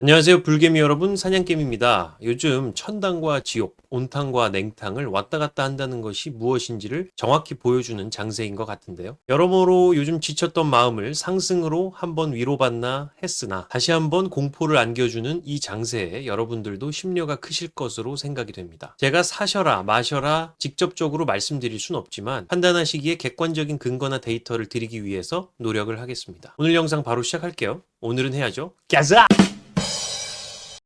안녕하세요, 불개미 여러분. 사냥개미입니다. 요즘 천당과 지옥, 온탕과 냉탕을 왔다 갔다 한다는 것이 무엇인지를 정확히 보여주는 장세인 것 같은데요. 여러모로 요즘 지쳤던 마음을 상승으로 한번 위로받나 했으나 다시 한번 공포를 안겨주는 이 장세에 여러분들도 심려가 크실 것으로 생각이 됩니다. 제가 사셔라 마셔라 직접적으로 말씀드릴 순 없지만 판단하시기에 객관적인 근거나 데이터를 드리기 위해서 노력을 하겠습니다. 오늘 영상 바로 시작할게요. 오늘은 해야죠. 가자!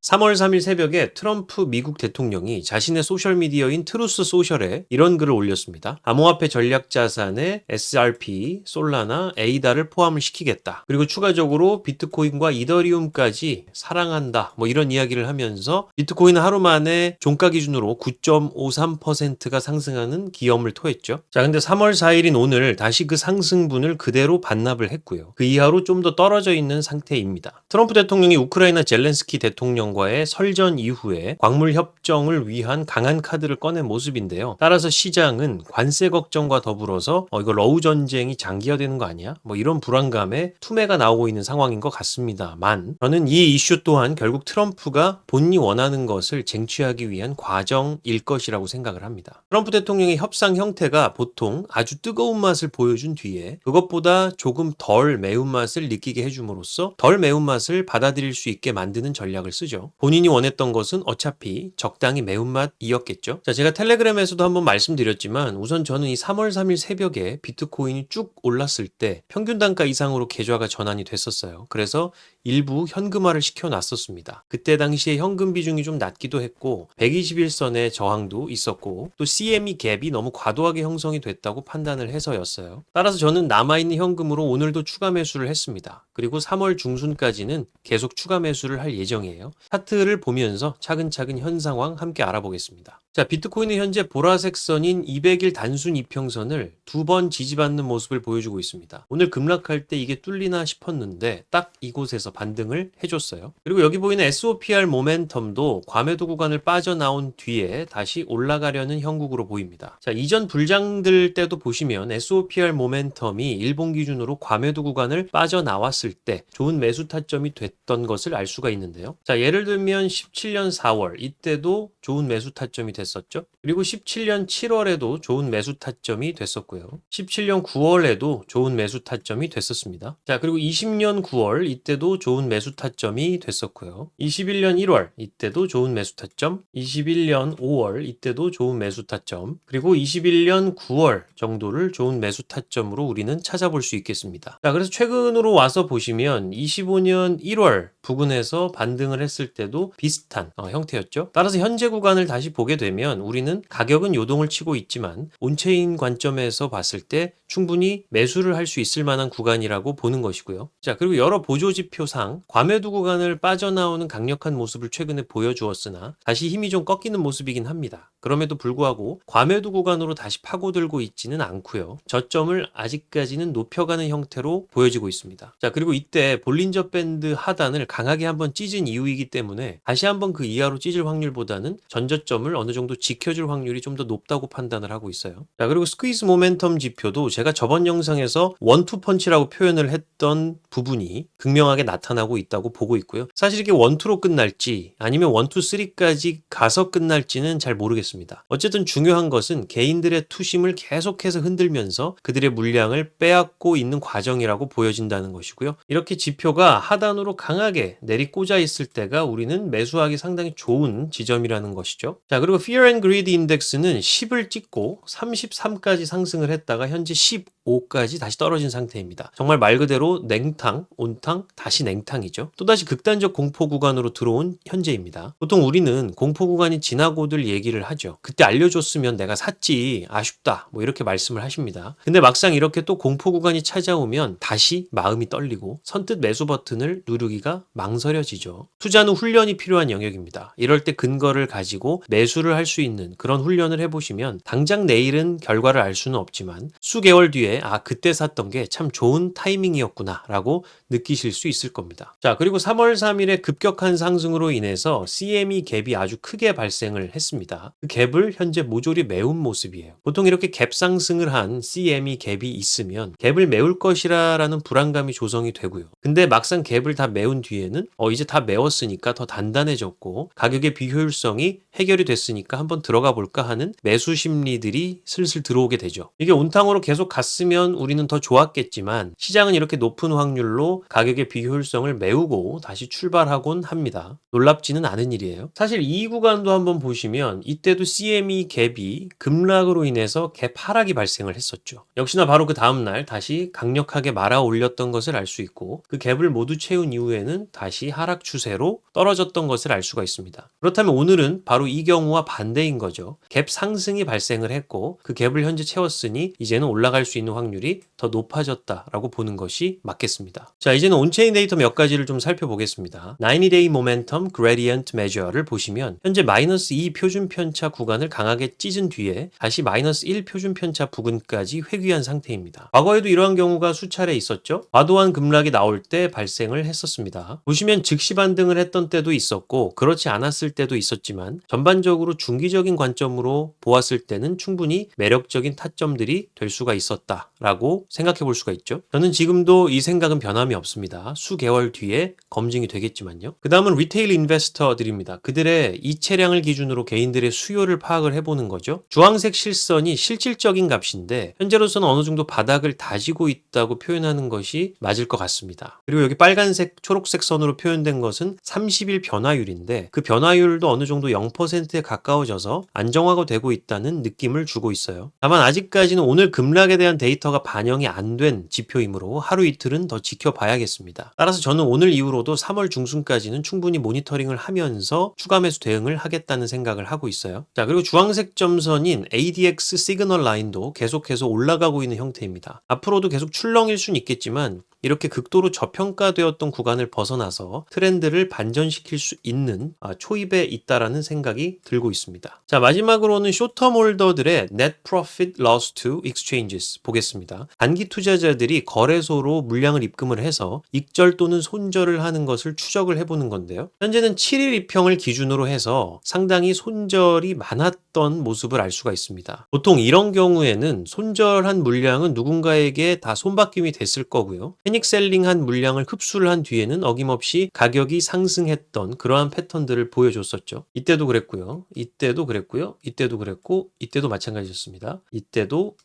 3월 3일 새벽에 트럼프 미국 대통령이 자신의 소셜미디어인 트루스 소셜에 이런 글을 올렸습니다. 암호화폐 전략 자산에 SRP, 솔라나, 에이다를 포함을 시키겠다. 그리고 추가적으로 비트코인과 이더리움까지 사랑한다. 이런 이야기를 하면서 비트코인은 하루 만에 종가 기준으로 9.53%가 상승하는 기염을 토했죠. 자, 근데 3월 4일인 오늘 다시 그 상승분을 그대로 반납을 했고요. 그 이하로 좀 더 떨어져 있는 상태입니다. 트럼프 대통령이 우크라이나 젤렌스키 대통령과의 설전 이후에 광물 협정을 위한 강한 카드를 꺼낸 모습인데요. 따라서 시장은 관세 걱정과 더불어서 이거 러우 전쟁이 장기화되는 거 아니야? 이런 불안감에 투매가 나오고 있는 상황인 것 같습니다만 저는 이 이슈 또한 결국 트럼프가 본인이 원하는 것을 쟁취하기 위한 과정일 것이라고 생각을 합니다. 트럼프 대통령의 협상 형태가 보통 아주 뜨거운 맛을 보여준 뒤에 그것보다 조금 덜 매운맛을 느끼게 해줌으로써 덜 매운맛을 받아들일 수 있게 만드는 전략을 쓰죠. 본인이 원했던 것은 어차피 적당히 매운맛이었겠죠. 자, 제가 텔레그램에서도 한번 말씀드렸지만 우선 저는 이 3월 3일 새벽에 비트코인이 쭉 올랐을 때 평균 단가 이상으로 계좌가 전환이 됐었어요. 그래서 일부 현금화를 시켜놨었습니다. 그때 당시에 현금 비중이 좀 낮기도 했고 121선의 저항도 있었고 또 CME 갭이 너무 과도하게 형성이 됐다고 판단을 해서였어요. 따라서 저는 남아있는 현금으로 오늘도 추가 매수를 했습니다. 그리고 3월 중순까지는 계속 추가 매수를 할 예정이에요. 차트를 보면서 차근차근 현 상황 함께 알아보겠습니다. 자, 비트코인은 현재 보라색 선인 200일 단순 이평선을 두 번 지지받는 모습을 보여주고 있습니다. 오늘 급락할 때 이게 뚫리나 싶었는데 딱 이곳에서 반등을 해줬어요. 그리고 여기 보이는 SOPR 모멘텀도 과매도 구간을 빠져나온 뒤에 다시 올라가려는 형국으로 보입니다. 자, 이전 불장들 때도 보시면 SOPR 모멘텀이 일본 기준으로 과매도 구간을 빠져나왔을 때 좋은 매수 타점이 됐던 것을 알 수가 있는데요. 자, 예를 들면 17년 4월 이때도 좋은 매수 타점이 됐었죠. 그리고 17년 7월에도 좋은 매수 타점이 됐었고요. 17년 9월에도 좋은 매수 타점이 됐었습니다. 자, 그리고 20년 9월 이때도 좋은 매수 타점이 됐었고요. 21년 1월 이때도 좋은 매수 타점, 21년 5월 이때도 좋은 매수 타점, 그리고 21년 9월 정도를 좋은 매수 타점으로 우리는 찾아볼 수 있겠습니다. 자, 그래서 최근으로 와서 보시면 25년 1월 부근에서 반등을 했을 때도 비슷한 형태였죠. 따라서 현재 구간을 다시 보게 되면 우리는 가격은 요동을 치고 있지만 온체인 관점에서 봤을 때 충분히 매수를 할 수 있을 만한 구간이라고 보는 것이고요. 자, 그리고 여러 보조지표상 과매도 구간을 빠져나오는 강력한 모습을 최근에 보여주었으나 다시 힘이 좀 꺾이는 모습이긴 합니다. 그럼에도 불구하고 과매도 구간으로 다시 파고들고 있지는 않고요. 저점을 아직까지는 높여가는 형태로 보여지고 있습니다. 자, 그리고 이때 볼린저 밴드 하단을 강하게 한번 찢은 이유이기 때문에 다시 한번 그 이하로 찢을 확률보다는 전저점을 어느 정도 지켜줄 확률이 좀 더 높다고 판단을 하고 있어요. 자, 그리고 스퀴즈 모멘텀 지표도 제가 저번 영상에서 원투 펀치라고 표현을 했던 부분이 극명하게 나타나고 있다고 보고 있고요. 사실 이게 원투로 끝날지 아니면 원투 쓰리까지 가서 끝날지는 잘 모르겠습니다. 어쨌든 중요한 것은 개인들의 투심을 계속해서 흔들면서 그들의 물량을 빼앗고 있는 과정이라고 보여진다는 것이고요. 이렇게 지표가 하단으로 강하게 내리꽂아 있을 때가 우리는 매수하기 상당히 좋은 지점이라는 것이죠. 자, 그리고 Fear and Greed 인덱스는 10을 찍고 33까지 상승을 했다가 현재 15까지 다시 떨어진 상태입니다. 정말 말 그대로 냉탕, 온탕, 다시 냉탕이죠. 또다시 극단적 공포 구간으로 들어온 현재입니다. 보통 우리는 공포 구간이 지나고들 얘기를 하죠. 그때 알려줬으면 내가 샀지, 아쉽다, 이렇게 말씀을 하십니다. 근데 막상 이렇게 또 공포 구간이 찾아오면 다시 마음이 떨리고 선뜻 매수 버튼을 누르기가 망설여지죠. 투자는 훈련이 필요한 영역입니다. 이럴 때 근거를 가지고 매수를 할 수 있는 그런 훈련을 해보시면 당장 내일은 결과를 알 수는 없지만 수개월 뒤에 이때 그때 샀던 게 참 좋은 타이밍이었구나라고 느끼실 수 있을 겁니다. 자, 그리고 3월 3일에 급격한 상승으로 인해서 CME 갭이 아주 크게 발생을 했습니다. 그 갭을 현재 모조리 메운 모습이에요. 보통 이렇게 갭 상승을 한 CME 갭이 있으면 갭을 메울 것이라는 불안감이 조성이 되고요. 근데 막상 갭을 다 메운 뒤에는 이제 다 메웠으니까 더 단단해졌고 가격의 비효율성이 해결이 됐으니까 한번 들어가 볼까 하는 매수 심리들이 슬슬 들어오게 되죠. 이게 온탕으로 계속 갔으면 우리는 더 좋았겠지만 시장은 이렇게 높은 확률로 가격의 비효율성을 메우고 다시 출발하곤 합니다. 놀랍지는 않은 일이에요. 사실 이 구간도 한번 보시면 이때도 CME 갭이 급락으로 인해서 갭 하락이 발생을 했었죠. 역시나 바로 그 다음날 다시 강력하게 말아 올렸던 것을 알 수 있고 그 갭을 모두 채운 이후에는 다시 하락 추세로 떨어졌던 것을 알 수가 있습니다. 그렇다면 오늘은 바로 이 경우와 반대인 거죠. 갭 상승이 발생을 했고 그 갭을 현재 채웠으니 이제는 올라갈 수 있는 확률이 더 높아졌다라고 보는 것이 맞겠습니다. 자, 이제는 온체인 데이터 몇 가지를 좀 살펴보겠습니다. 90-day momentum gradient measure를 보시면 현재 마이너스 2 표준 편차 구간을 강하게 찢은 뒤에 다시 마이너스 1 표준 편차 부근까지 회귀한 상태입니다. 과거에도 이러한 경우가 수차례 있었죠. 과도한 급락이 나올 때 발생을 했었습니다. 보시면 즉시 반등을 했던 때도 있었고 그렇지 않았을 때도 있었지만 전반적으로 중기적인 관점으로 보았을 때는 충분히 매력적인 타점들이 될 수가 있었다라고 생각해 볼 수가 있죠. 저는 지금도 이 생각은 변함이 없습니다. 수개월 뒤에 검증이 되겠지만요. 그 다음은 리테일 인베스터들입니다. 그들의 이체량을 기준으로 개인들의 수요를 파악을 해보는 거죠. 주황색 실선이 실질적인 값인데 현재로서는 어느 정도 바닥을 다지고 있다고 표현하는 것이 맞을 것 같습니다. 그리고 여기 빨간색, 초록색 선으로 표현된 것은 30일 변화율인데 그 변화율도 어느 정도 0%에 가까워져서 안정화가 되고 있다는 느낌을 주고 있어요. 다만 아직까지는 오늘 급락에 대한 데이터가 반영이 안 된 지표이므로 하루 이틀은 더 지켜봐야겠습니다. 따라서 저는 오늘 이후로도 3월 중순까지는 충분히 모니터링을 하면서 추가 매수 대응을 하겠다는 생각을 하고 있어요. 자, 그리고 주황색 점선인 ADX 시그널 라인도 계속해서 올라가고 있는 형태입니다. 앞으로도 계속 출렁일 수는 있겠지만 이렇게 극도로 저평가되었던 구간을 벗어나서 트렌드를 반전시킬 수 있는 초입에 있다라는 생각이 들고 있습니다. 자, 마지막으로는 쇼텀 홀더들의 Net Profit Loss to Exchanges 보겠습니다. 단기 투자자들이 거래소로 물량을 입금을 해서 익절 또는 손절을 하는 것을 추적을 해보는 건데요. 현재는 7일 입형을 기준으로 해서 상당히 손절이 많았던 모습을 알 수가 있습니다. 보통 이런 경우에는 손절한 물량은 누군가에게 다 손바뀜이 됐을 거고요. 패닉셀링한 물량을 흡수를 한 뒤에는 어김없이 가격이 상승했던 그러한 패턴들을 보여줬었죠. 이때도 그랬고요. 이때도 그랬고요. 이때도 그랬고 이때도 마찬가지였습니다. 이때도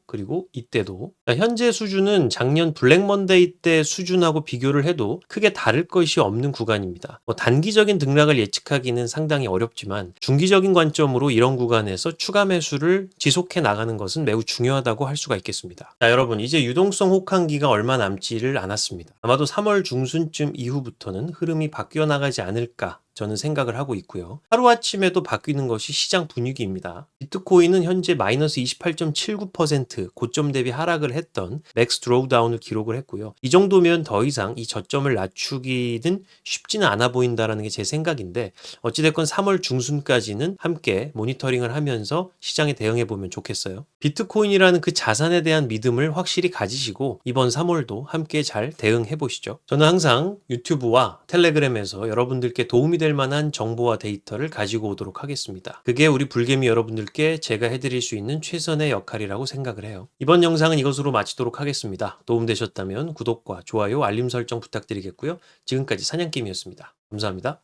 그리고 이때도 현재 수준은 작년 블랙 먼데이 때 수준하고 비교를 해도 크게 다를 것이 없는 구간입니다. 단기적인 등락을 예측하기는 상당히 어렵지만 중기적인 관점으로 이런 구간에서 추가 매수를 지속해 나가는 것은 매우 중요하다고 할 수가 있겠습니다. 자, 여러분, 이제 유동성 혹한기가 얼마 남지를 않았습니다. 아마도 3월 중순쯤 이후부터는 흐름이 바뀌어 나가지 않을까 저는 생각을 하고 있고요. 하루아침에도 바뀌는 것이 시장 분위기입니다. 비트코인은 현재 마이너스 28.79% 고점 대비 하락을 했던 맥스 드로우다운을 기록을 했고요. 이 정도면 더 이상 이 저점을 낮추기는 쉽지는 않아 보인다는 게 제 생각인데 어찌됐건 3월 중순까지는 함께 모니터링을 하면서 시장에 대응해 보면 좋겠어요. 비트코인이라는 그 자산에 대한 믿음을 확실히 가지시고 이번 3월도 함께 잘 대응해 보시죠. 저는 항상 유튜브와 텔레그램에서 여러분들께 도움이 될 만한 정보와 데이터를 가지고 오도록 하겠습니다. 그게 우리 불개미 여러분들께 제가 해드릴 수 있는 최선의 역할이라고 생각을 해요. 이번 영상은 이것으로 마치도록 하겠습니다. 도움되셨다면 구독과 좋아요, 알림 설정 부탁드리겠고요. 지금까지 사냥개미였습니다. 감사합니다.